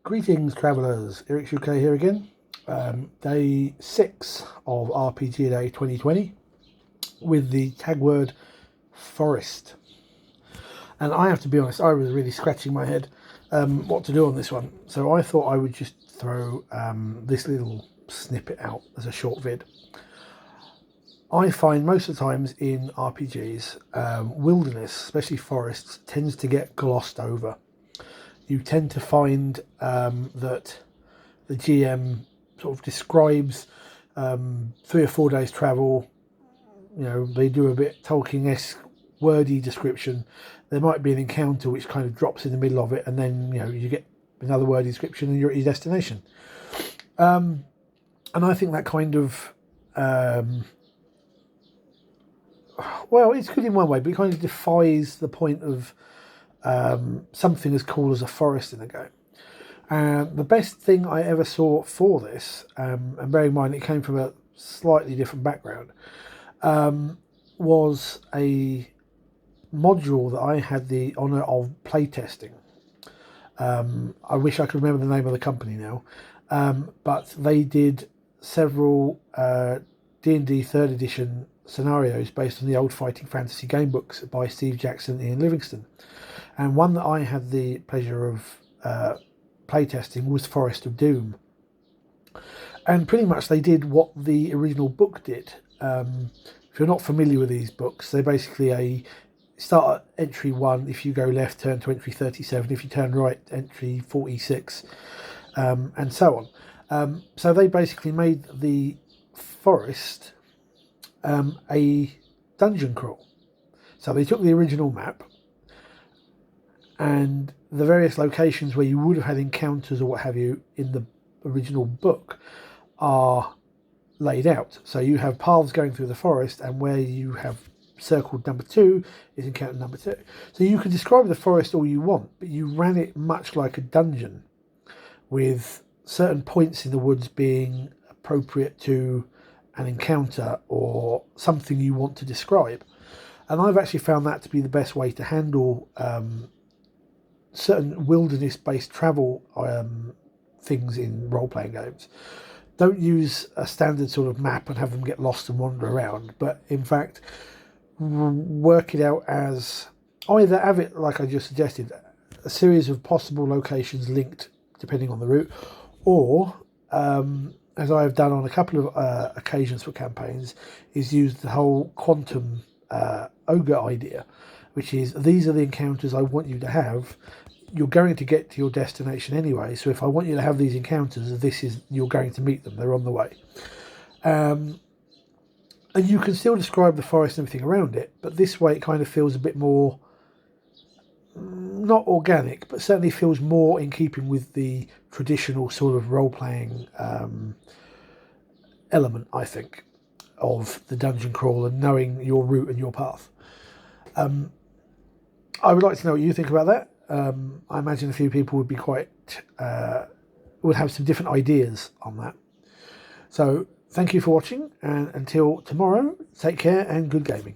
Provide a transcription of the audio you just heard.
Greetings travellers, Eric UK here again. Day 6 of RPG Day 2020 with the tag word forest. And I have to be honest, I was really scratching my head what to do on this one. So I thought I would just throw this little snippet out as a short vid. I find most of the times in RPGs, wilderness, especially forests, tends to get glossed over. You tend to find that the GM sort of describes 3 or 4 days travel. You know, they do a bit Tolkien-esque wordy description. There might be an encounter which kind of drops in the middle of it, and then you get another wordy description and you're at your destination. And I think that kind of well, it's good in one way, but it kind of defies the point of something as cool as a forest in a game. The best thing I ever saw for this, and bearing in mind it came from a slightly different background, was a module that I had the honour of playtesting. I wish I could remember the name of the company now, but they did several D&D 3rd edition scenarios based on the old Fighting Fantasy game books by Steve Jackson and Ian Livingstone. And one that I had the pleasure of playtesting was Forest of Doom. And pretty much they did what the original book did. If you're not familiar with these books, they're basically start at entry 1. If you go left, turn to entry 37. If you turn right, entry 46, and so on. So they basically made the forest a dungeon crawl. So they took the original map, and the various locations where you would have had encounters or what have you in the original book are laid out. So you have paths going through the forest, and where you have circled number 2 is encounter number 2. So you can describe the forest all you want, but you ran it much like a dungeon, with certain points in the woods being appropriate to an encounter or something you want to describe. And I've actually found that to be the best way to handle certain wilderness-based travel things in role-playing games. Don't use a standard sort of map and have them get lost and wander around, but in fact work it out as either have it, like I just suggested, a series of possible locations linked depending on the route, or as I have done on a couple of occasions for campaigns, is use the whole quantum ogre idea, which is these are the encounters I want you to have. You're going to get to your destination anyway, so if I want you to have these encounters, you're going to meet them. They're on the way. And you can still describe the forest and everything around it, but this way it kind of feels a bit more, not organic, but certainly feels more in keeping with the traditional sort of role-playing element, I think, of the dungeon crawl and knowing your route and your path. I would like to know what you think about that. I imagine a few people would be would have some different ideas on that. So thank you for watching, and until tomorrow, take care and good gaming.